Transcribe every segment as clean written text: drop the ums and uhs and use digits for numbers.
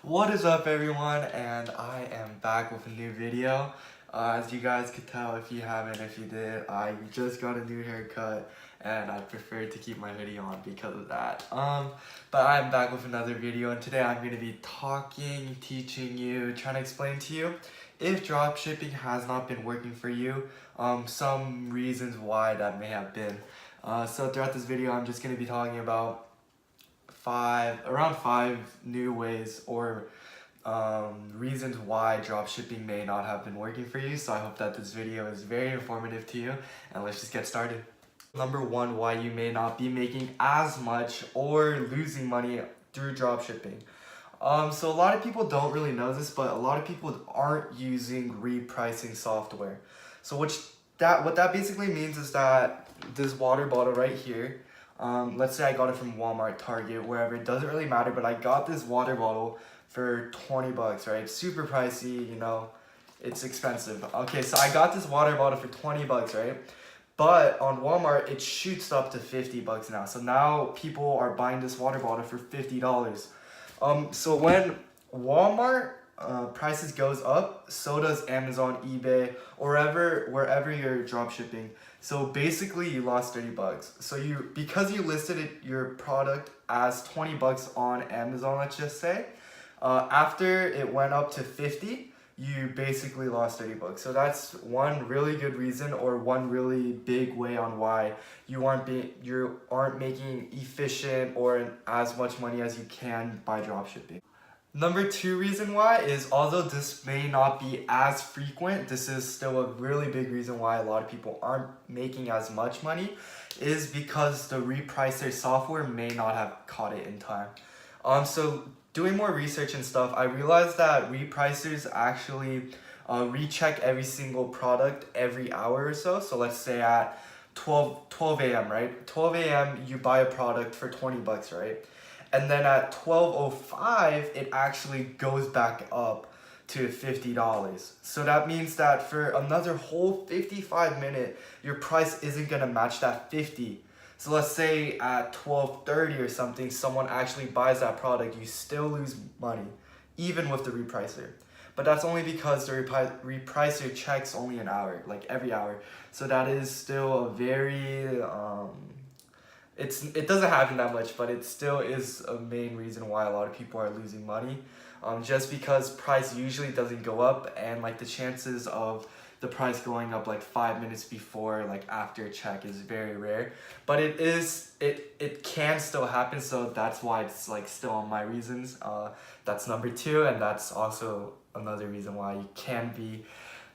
What is up, everyone, and I am back with a new video. As you guys could tell, if you haven't, if you did, I just got a new haircut and I prefer to keep my hoodie on because of that. But I'm back with another video, and today I'm going to be talking, teaching you, trying to explain to you if dropshipping has not been working for you, some reasons why that may have been. So throughout this video, I'm just going to be talking about around five new ways or reasons why dropshipping may not have been working for you. So I hope that this video is very informative to you, and let's just get started. Number one, why you may not be making as much or losing money through dropshipping. So a lot of people don't really know this, but a lot of people aren't using repricing software. So what that basically means is that this water bottle right here, let's say I got it from Walmart, Target, wherever, it doesn't really matter, but I got this water bottle for 20 bucks, right? Super pricey, you know, it's expensive. Okay, so I got this water bottle for 20 bucks, right? But on Walmart, it shoots up to 50 bucks now. So now people are buying this water bottle for $50. So when Walmart prices goes up, so does Amazon, eBay, or wherever you're drop shipping. So basically you lost 30 bucks. So because you listed your product as 20 bucks on Amazon, let's just say, after it went up to 50, you basically lost 30 bucks. So that's one really good reason, or one really big way on why you aren't making efficient or as much money as you can by dropshipping. Number two reason why is, although this may not be as frequent, this is still a really big reason why a lot of people aren't making as much money, is because the repricer software may not have caught it in time. So doing more research and stuff, I realized that repricers actually recheck every single product every hour or so. So let's say at 12 a.m., right? 12 a.m. you buy a product for 20 bucks, right? And then at 12:05, it actually goes back up to $50. So that means that for another whole 55 minutes, your price isn't gonna match that 50. So let's say at 12:30 or something, someone actually buys that product, you still lose money, even with the repricer. But that's only because the repricer checks only an hour, like every hour. So that is still a very, it doesn't happen that much, but it still is a main reason why a lot of people are losing money. Just because price usually doesn't go up, and like the chances of the price going up like 5 minutes before, like after check, is very rare. But it can still happen, so that's why it's like still on my reasons. That's number two, and that's also another reason why you can be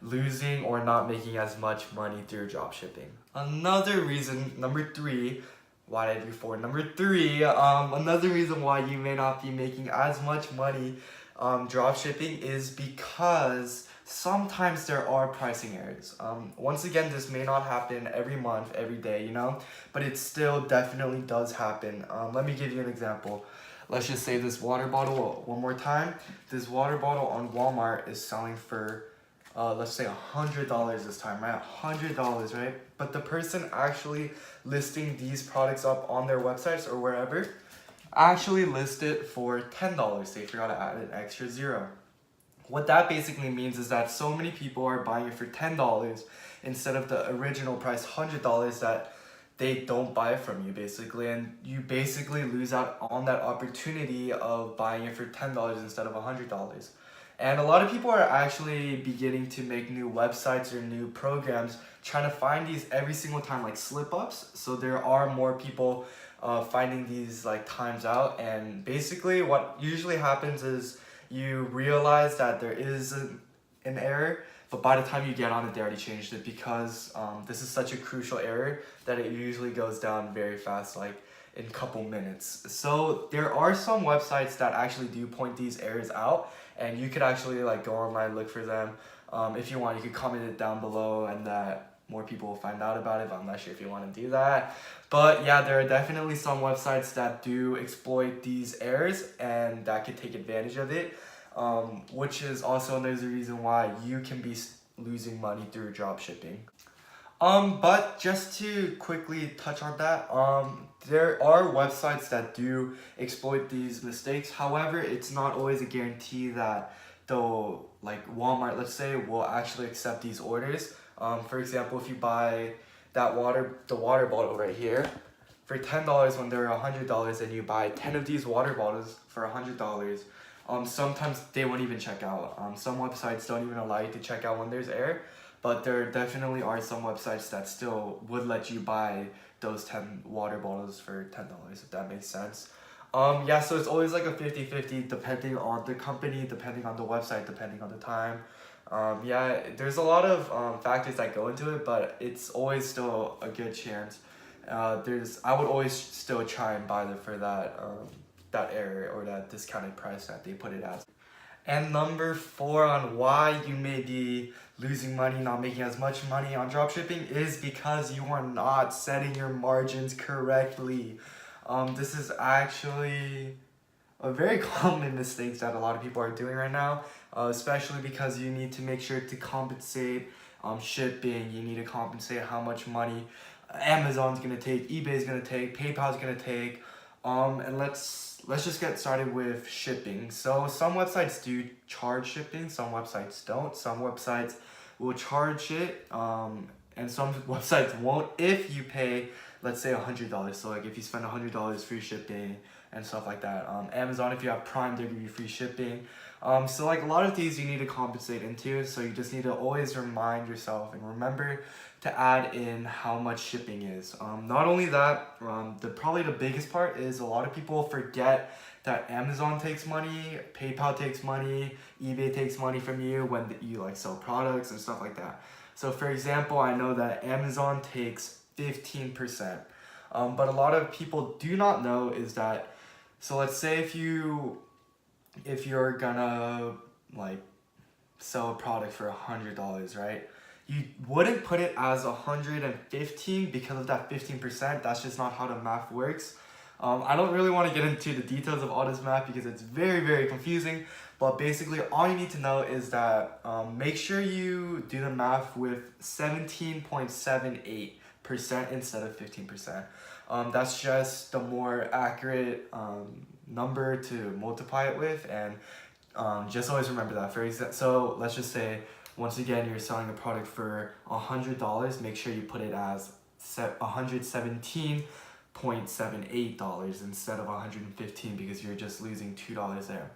losing or not making as much money through dropshipping. Another reason, number three, why did I do four? Number three, another reason why you may not be making as much money dropshipping is because sometimes there are pricing errors. Once again, this may not happen every month, every day, you know, but it still definitely does happen. Let me give you an example. Let's just say this water bottle one more time. This water bottle on Walmart is selling for let's say $100 this time, right? $100, right? But the person actually listing these products up on their websites or wherever actually list it for $10. They forgot to add an extra zero. What that basically means is that so many people are buying it for $10 instead of the original price $100 that they don't buy it from you, basically, and you basically lose out on that opportunity of buying it for $10 instead of $100. And a lot of people are actually beginning to make new websites or new programs trying to find these every single time, like slip-ups. So there are more people finding these like times out, and basically what usually happens is you realize that there is an error, but by the time you get on it, they already changed it, because this is such a crucial error that it usually goes down very fast, like in a couple minutes. So there are some websites that actually do point these errors out, and you could actually like go online, look for them. If you want, you could comment it down below, and that more people will find out about it, but I'm not sure if you want to do that. But yeah, there are definitely some websites that do exploit these errors and that could take advantage of it, which is also another reason why you can be losing money through dropshipping. But just to quickly touch on that, there are websites that do exploit these mistakes. However, it's not always a guarantee that they'll, like Walmart, let's say, will actually accept these orders. For example, if you buy the water bottle right here for $10 when they're $100, and you buy 10 of these water bottles for $100, sometimes they won't even check out. Some websites don't even allow you to check out when there's error. But there definitely are some websites that still would let you buy those 10 water bottles for $10, if that makes sense. Yeah, so it's always like a 50-50 depending on the company, depending on the website, depending on the time. Yeah, there's a lot of factors that go into it, but it's always still a good chance. I would always still try and buy it for that error or that discounted price that they put it as. And number 4 on why you may be losing money, not making as much money on dropshipping, is because you are not setting your margins correctly. This is actually a very common mistake that a lot of people are doing right now, especially because you need to make sure to compensate shipping. You need to compensate how much money Amazon's gonna take, eBay's gonna take, PayPal's gonna take. And let's just get started with shipping. So some websites do charge shipping, some websites don't. Some websites will charge it, and some websites won't if you pay, let's say, $100. So like if you spend $100 free shipping and stuff like that. Amazon, if you have Prime, they give you free shipping. So like a lot of these you need to compensate into, so you just need to always remind yourself and remember to add in how much shipping is. Not only that, probably the biggest part is a lot of people forget that Amazon takes money, PayPal takes money, eBay takes money from you when you like sell products and stuff like that. So for example, I know that Amazon takes 15%. But a lot of people do not know is that, so let's say if you're gonna like sell a product for $100, right? You wouldn't put it as 115 because of that 15%. That's just not how the math works. I don't really want to get into the details of all this math because it's very, very confusing. But basically, all you need to know is that make sure you do the math with 17.78% instead of 15%. That's just the more accurate number to multiply it with, and just always remember that. So let's just say, once again, you're selling a product for $100. Make sure you put it as $117.78 instead of $115 because you're just losing $2 there.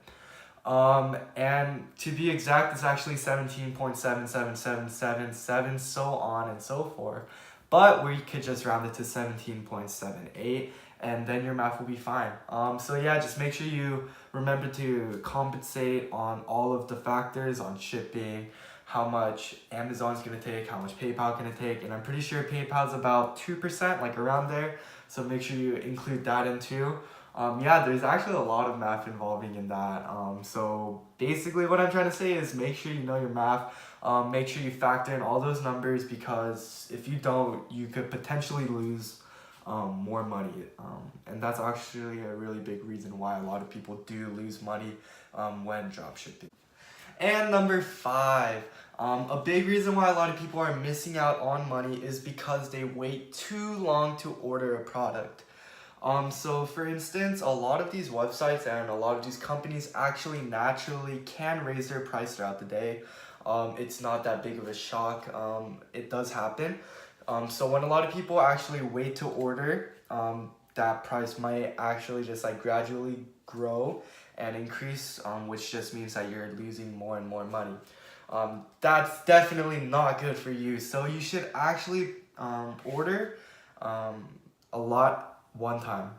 And to be exact, it's actually 17.77777, so on and so forth. But we could just round it to 17.78, and then your math will be fine. So yeah, just make sure you remember to compensate on all of the factors, on shipping, how much Amazon's gonna take, how much PayPal gonna take, and I'm pretty sure PayPal's about 2%, like around there. So make sure you include that in too. Yeah, there's actually a lot of math involving in that. So basically what I'm trying to say is make sure you know your math. Make sure you factor in all those numbers, because if you don't, you could potentially lose more money. And that's actually a really big reason why a lot of people do lose money when dropshipping. And number 5, a big reason why a lot of people are missing out on money is because they wait too long to order a product. So for instance, a lot of these websites and a lot of these companies actually naturally can raise their price throughout the day. It's not that big of a shock. It does happen. So when a lot of people actually wait to order, that price might actually just like gradually grow and increase, which just means that you're losing more and more money. That's definitely not good for you. So you should actually order a lot one time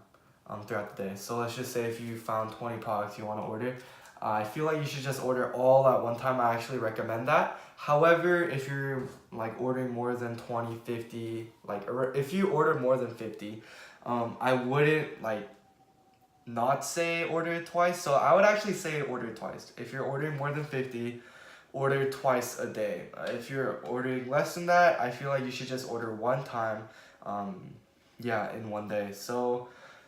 throughout the day. So let's just say if you found 20 products you want to order, I feel like you should just order all at one time. I actually recommend that. However, if you're like ordering more than 20, 50, like if you order more than 50, I wouldn't like not say order it twice. So I would actually say order it twice. If you're ordering more than 50, order twice a day. If you're ordering less than that, I feel like you should just order one time, in one day. So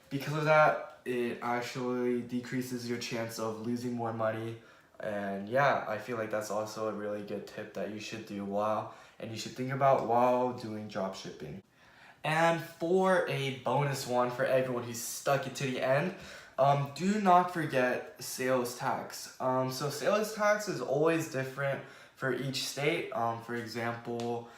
because of that, it actually decreases your chance of losing more money. And yeah, I feel like that's also a really good tip that you should do and you should think about while doing drop shipping. And for a bonus one for everyone who's stuck it to the end, do not forget sales tax. So sales tax is always different for each state. For example,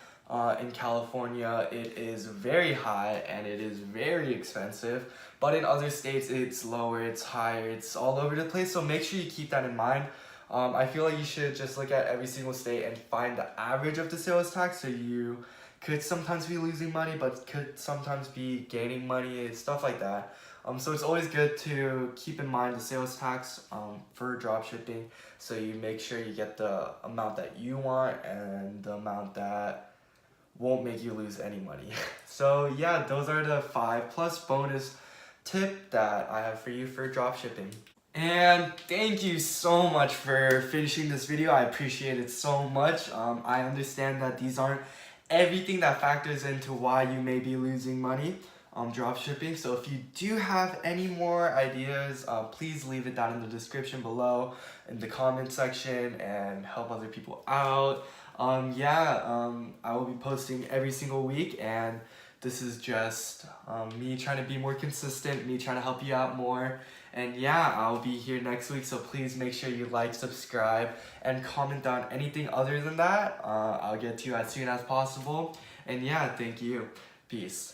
in California, it is very high and it is very expensive. But in other states, it's lower, it's higher, it's all over the place. So make sure you keep that in mind. I feel like you should just look at every single state and find the average of the sales tax, so you could sometimes be losing money but could sometimes be gaining money and stuff like that. So it's always good to keep in mind the sales tax for dropshipping, so you make sure you get the amount that you want and the amount that won't make you lose any money. So yeah, those are the 5+ bonus tip that I have for you for dropshipping. And thank you so much for finishing this video. I appreciate it so much. I understand that these aren't everything that factors into why you may be losing money on dropshipping. So if you do have any more ideas, please leave it down in the description below in the comment section and help other people out. I will be posting every single week, and this is just me trying to be more consistent, me trying to help you out more. And yeah, I'll be here next week, so please make sure you like, subscribe, and comment down anything other than that. I'll get to you as soon as possible. And yeah, thank you. Peace.